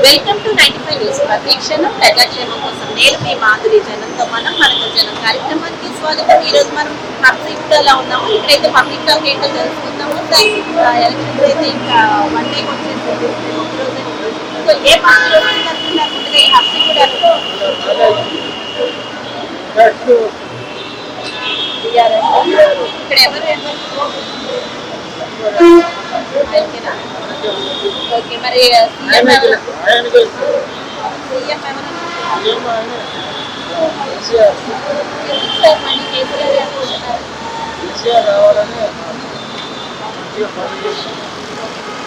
Welcome to 95 news. ప్రతీక్షను ప్రజాక్షేమం కోసం నేను మీ మాధురి. జనంతో మనం మనతో జనం కార్యక్రమానికి స్వాగతం. ఈ రోజు మనం పబ్లిక్లో ఉన్నాము. ఇక్కడైతే పబ్లిక్ టాక్ ఏంటో తెలుసుకుందాము. ఎలక్షన్స్ అయితే ఇంకా 1 డే వచ్చేసింది. సో ఏ పార్టీ ముందుగా ఈ హక్కు కూడా ఇక్కడ ఎవరు ఓకే, మరి సీఎం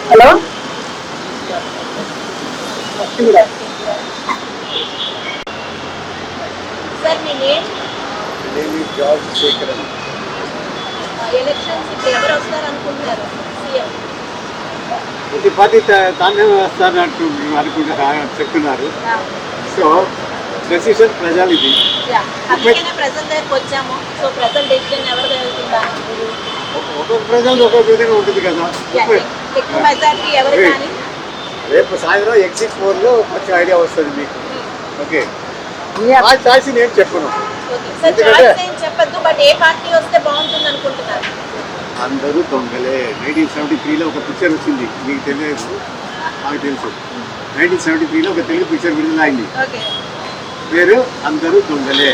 హలో సార్, మీ నేమ్? ఎలక్షన్స్ ఇప్పుడు ఎవరు వస్తారు అనుకుంటున్నారు? సీఎం ప్రతి పార్టీ తానే వస్తారంటూ చెప్తున్నారు. సో డెసిషన్ ప్రజలు ఇది. ప్రజల దగ్గరకు వచ్చాము. సో ప్రజల డెసిషన్ ఎవరు జరుగుతుందా? ఒక్కొక్క ప్రజలు ఒక్కొక్క విధంగా ఉంటుంది కదా. ఎక్కువ మెజారిటీ ఎవరు? కానీ రేపు సాయంత్రం ఎగ్జిట్ పోల్లో కొంచెం ఐడియా వస్తుంది మీకు. ఓకే, చాయిస్ నేను చెప్పను. చెప్పద్దు, బట్ ఏ పార్టీ వస్తే బాగుంటుంది అనుకుంటున్నారు? అందరూ దొంగలే. 1973లో ఒక పిక్చర్ వచ్చింది, మీకు తెలియదు, నాకు తెలుసు. 1973లో ఒక తెలుగు పిక్చర్ విడుదల అయింది, పేరు అందరూ దొంగలే.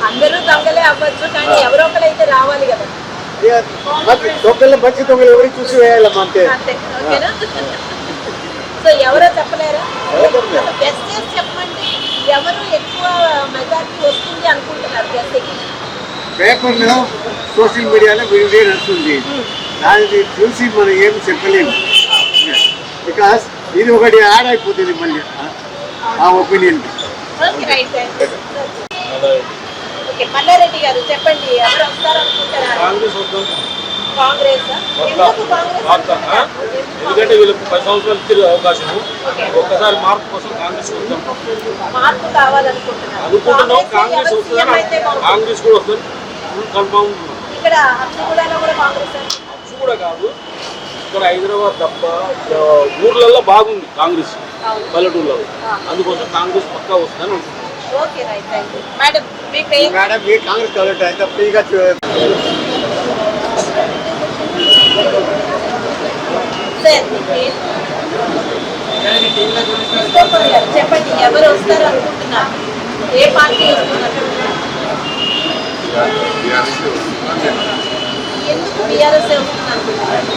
అందరూ దొంగలే అవ్వచ్చు, కానీ ఎవరో ఒకరు అయితే రావాలి కదా. దొంగలు మంచి దొంగలు ఎవరికి చూసి వేయాలమ్మా, అంతే. సో ఎవరో చెప్పలేరా? గెస్ట్ చేసి చెప్పండి, ఎవరు ఎక్కువ మెజారిటీ వస్తుంది అనుకుంటున్నారు? గెస్ట్ పేపర్లో సోషల్ మీడియాలో వీడియో నడుస్తుంది, దాన్ని చూసి మనం ఏమి చెప్పలేము. బికాస్ ఇది ఒకటి యాడ్ అయిపోతుంది మళ్ళీ ఆ ఒపీనియన్. మల్లారెడ్డి గారు చెప్పండి, ఎవరు వస్తారు అనుకుంటున్నారు? కాంగ్రెస్. ఎందుకంటే వీళ్ళకి 10 సంవత్సరాలు ఇచ్చే అవకాశం, ఒక్కసారి మార్పు కోసం కాంగ్రెస్ మార్పు కావాలనుకుంటున్నాను. కాంగ్రెస్ వస్తుంది, కాంగ్రెస్ కూడా వస్తుంది కన్ఫామ్. ఇక్కడ హబ్సిగూడలో కూడా కాంగ్రెస్. హబ్సి కూడా కాదు, ఇక్కడ హైదరాబాద్ తప్ప ఊర్లలో బాగుంది కాంగ్రెస్, పల్లెటూరులో. అందుకోసం కాంగ్రెస్ పక్కా వస్తుందని ఉంటుంది. Okay, right, thank you. Madam, మీ పేరు? మేడం, మీ కాంగ్రెస్ కాబట్టి అయితే ఫ్రీగా చెప్పండి, ఎవరు వస్తారు అనుకుంటున్నారు? ఏ పార్టీ వస్తున్నారు? ఎందుకు బీఆర్ఎస్ వస్తుంది అనుకుంటున్నారు?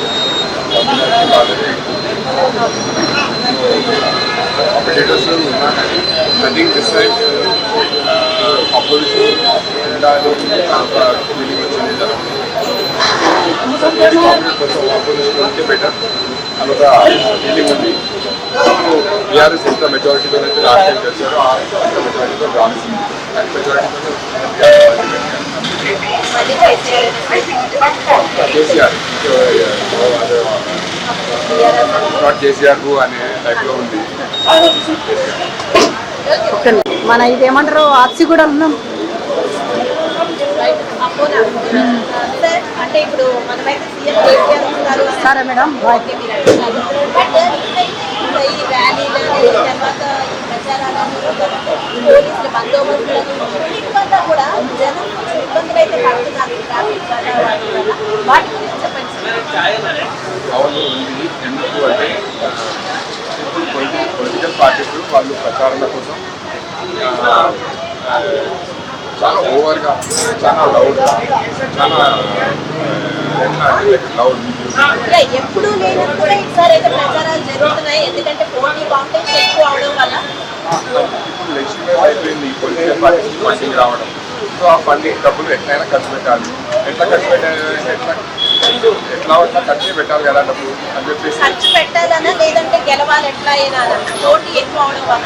I think this time opposition opposition better another feeling ఉంది. BRS ఎంత మెజారిటీతో అయితే లాస్ట్ టైం చేశారో అంత మెజారిటీతో రాదు. కేసీఆర్ నాట్ కేసీఆర్ అనే టైప్లో ఉంది. మన ఇదేమంటారు హబ్సిగూడ ఉన్నాం. అంటే ఇప్పుడు మనమైతే సీఎం కేసీఆర్ వస్తారు సరే మేడం, బట్ ఈ ర్యాలీలు తర్వాత ఈ ప్రచారాలను పోలీసుల బందోబస్తులను వీటి వల్ల కూడా జనం కొంచెం ఇబ్బందులు అయితే పడుతున్నారు. ట్రాఫిక్ వల్ల వాటి గురించి చెప్పండి. అవును ఉంది. ఎందుకు అంటే పొలిటికల్ పార్టీస్ వాళ్ళు ప్రచారాల కోసం చాలా ఓవర్గా, చాలా లౌడ్గా, చాలా లౌడ్ ఎప్పుడు లేని కూడా ఈసారి అయితే ప్రచారాలు జరుగుతున్నాయి. ఎందుకంటే పోటీ కాంపిటీషన్ ఎక్కువ అవడం వల్ల ఇప్పుడు లెజిటిమేట్ అయిపోయింది పొలిటికల్ పార్టీస్ ఫండింగ్ రావడం. సో ఆ ఫండింగ్ డబ్బులు ఎట్లయినా ఖర్చు పెట్టాలి, ఎట్లా ఖర్చు పెట్టాలి కదా డబ్బులు అని చెప్పేసి ఖర్చు పెట్టాలన్నా, లేదంటే గెలవాలి ఎట్లా అయినా పోటీ ఎక్కువ అవడం వల్ల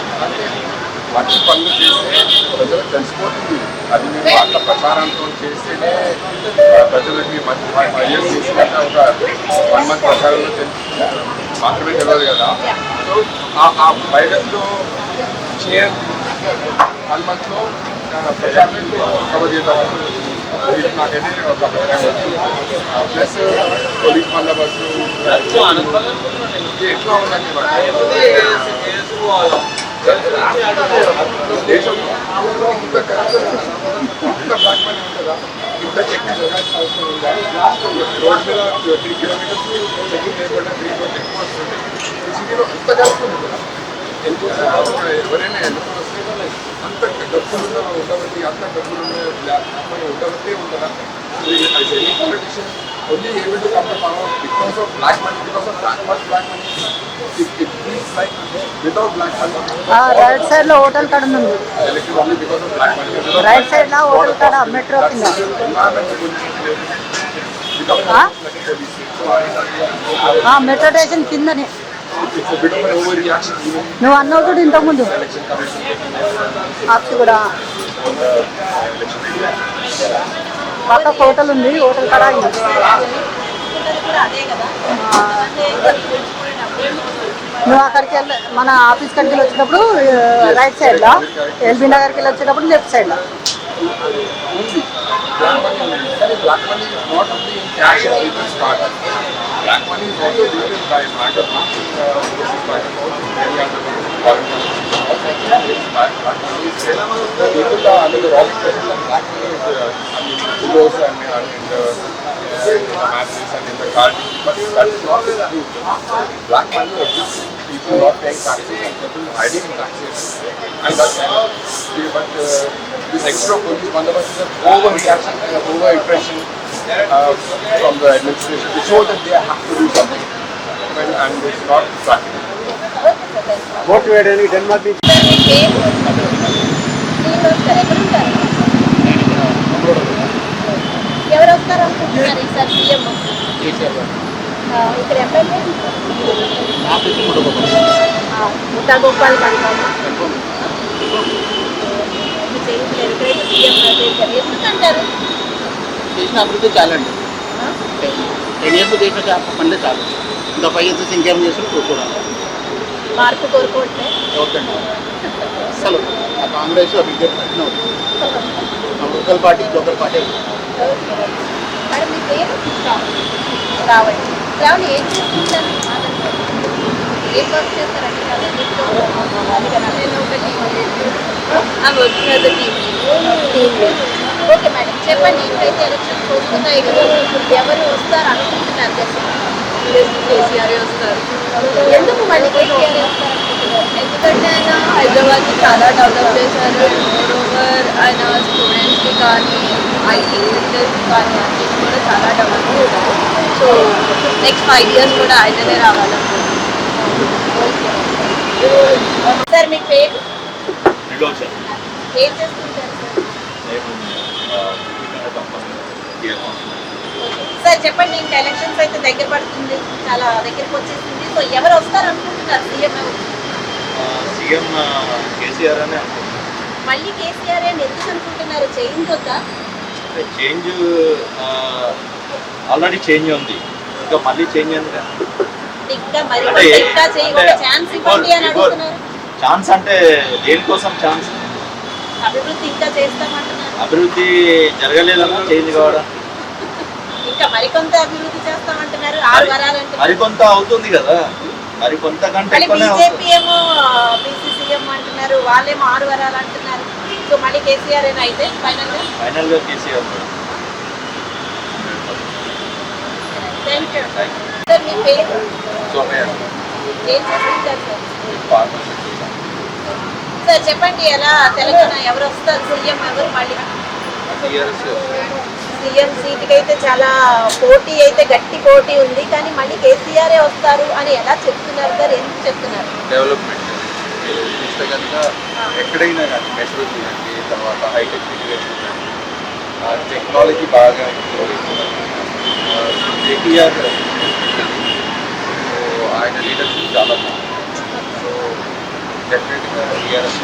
మంచి పనులు చేస్తే ప్రజలకు తెలిసిపోతుంది. అది మేము అంత ప్రచారంతో చేస్తేనే ప్రజలకి మంచి ఐఎస్ చేసినట్టు ఒక 1 month ప్రచారంలో మాత్రమే తెలియదు కదా. సో ఆ వైరస్లో చే 1 monthలో ప్రచారం కవర్ చేద్దాం. ఇది నాకైతే ఒక ప్లస్ పోలీస్ బందోబస్తు ఇది ఎట్లా ఉందండి దేశంలో ఇంత బ్లాక్ మనీ ఉంటుందా, ఇంత చెక్కింగ్ జరగాల్సిన అవసరం ఉందా? రోడ్ మీద 3 కిలోమీటర్స్ చెక్కింగ్ చేయబడ్డా 3 చెక్ పోస్ట్ ఉంటాయి. ఈ సిటీలో అంత జరుగుతుంది కదా, ఎవరైనా ఎందుకు వస్తే అంత డబ్బులున్న ఉండబట్టి, అంత డబ్బులున్న బ్లాక్ మనీ ఉండబట్టే ఉంటుందా? Any politician only able to come to power because of black money, because of that much black money. It feels like without black money. Right side లో హోటల్ కాడ ఉంది. Elected only because of black money. Without right side లో hotel కాడ metro కింద. environmental pollution లేదు. Without metro station కిందనే. it's a bit of an overreaction even నువ్వు అన్నావు చూడు ఇంతకు ముందు election commission. ఆప్సి కూడా పక్క హోటల్ ఉంది, హోటల్ కాడ అయింది. కూడా అదే కదా. నువ్వు అక్కడికి వెళ్ళి మన ఆఫీస్ కాడికి వెళ్ళి వచ్చేటప్పుడు రైట్ సైడ్ లో, ఎల్బీ నగర్కి వెళ్ళి వచ్చేటప్పుడు లెఫ్ట్ సైడ్ లో. Only black money only. Black money is not only in cash and people's card. Black money is also given by bank accounts, overseas bank accounts, many other foreign countries. Black money is people are under the wrong impression that black money is euros and in the matches and in the card, but that is not the truth. Black money exists. People not paying taxes and people hiding in taxes, and that's but this extra police bandobast is an overreaction and an over-impression from the administration to show that they have to do something, and it's not practical. Vote వేయడానికి Denmark నుంచి మీ పేరు మీరు వస్తారు, ఎక్కడ ఉంటారు? ఎవరు వస్తారు అనుకుంటున్నారు ఈసారి సీఎం? ఇక్కడ ఎమ్మెల్యే ముఠా గోపాల్ కన్ఫర్మ్ చేయట్లేదు. ఇక్కడైతే సీఎం చేశారు. ఎందుకంటారు? చేసిన అభివృద్ధి చాలండి. 10 years చేసిన పనులే చాలు. ఇంకా 5 years ఇంకేం చేసిన కూర్చోవాలి. మార్పు కోరుకోవట్లే. ఓకేండి అసలు ఆ కాంగ్రెస్ బీజేపీ కట్టిన local party local party. Madam మీ పేరు? రావండి. రావండి ఏం చేస్తుంటారు? ఏం వర్క్ చేస్తారంటే అన్నింటిలో అవి వచ్చినది టీం. ఓకే మేడం చెప్పండి. ఇప్పుడైతే ఎలక్షన్స్ వస్తున్నాయి కదా, ఎవరు వస్తారు అనుకుంటున్నారు? కేసీఆర్ వస్తారు. ఎందుకు మళ్ళీ కేసీఆర్ వస్తారు అనుకుంటున్నారు? ఎందుకంటే ఆయన హైదరాబాద్ని చాలా డెవలప్ చేశారు. మోరోవర్ ఆయన స్టూడెంట్స్కి కానీ ఐటీ సెక్టర్స్కి కానీ అన్నిటి కూడా చాలా డెవలప్ చేశారు. సో నెక్స్ట్ 5 years కూడా ఆయననే రావాలనుకుంటున్నాను. సార్ మీ పేరు? నిర్లోచన ఏం చేస్తుంటారు సార్? చెప్పండి. ఇంకా ఎలక్షన్స్ అయితే దగ్గర పడుతుంది, చాలా దగ్గరికి వచ్చేసింది. సో ఎవరు వస్తారు అనుకుంటున్నారు సీఎం? సీఎం కేసీఆర్ అనే మళ్ళీ కేసీఆర్ అని ఎందుకు అనుకుంటున్నారు? చేంజ్ వద్దా? చేంజ్ ఆల్రెడీ చేంజ్ ఉంది, ఇంకా మళ్ళీ చేంజ్ ఉంది. ఇంకా మరి ఇంకా చేయాలి, ఛాన్స్ ఇవ్వండి అని అడుగుతున్నారు. ఛాన్స్ అంటే దేనికోసం ఛాన్స్? అభివృద్ధి ఇంకా చేస్తామంటున్నారు. అభివృద్ధి జరగలేదన్నా చేంజ్ కావడం. ఇంకా మరికొంత అభివృద్ధి చేస్తామంటున్నారు. 6 వరాలు అంటున్నారు. మరికొంత అవుతుంది కదా, మరికొంత కంటే మళ్ళీ బీజేపీ ఏమో బీసీ సీఎం అంటున్నారు, వాళ్ళేమో 6 వరాలు అంటున్నారు. సో మళ్ళీ కేసీఆర్ ఏనా అయితే ఫైనల్ గా కేసీఆర్. Thank you sir. మీ పేరు? సోమయ్య ఏం చేస్తుంటారు సార్? చెప్పండి. ఎలా తెలంగాణ ఎవరు వస్తారు సీఎం? ఎవరు మళ్ళీ సీఎం సీట్కి అయితే చాలా పోటీ అయితే గట్టి పోటీ ఉంది, కానీ మళ్ళీ కేసీఆర్ వస్తారు అని ఎలా చెప్తున్నారు సార్? ఎందుకు చెప్తున్నారు? డెవలప్మెంట్ చూస్తే కనుక ఎక్కడైనా కానీ మెట్రో చూడండి, తర్వాత హైటెక్ సిచ్యువేషన్ కానీ టెక్నాలజీ బాగా ఇంప్రూవ్ అవుతుంది. కేటీఆర్ ఆయన లీడర్షిప్ చాలా బాగుంది. సో డెఫినెట్గా టీఆర్ఎస్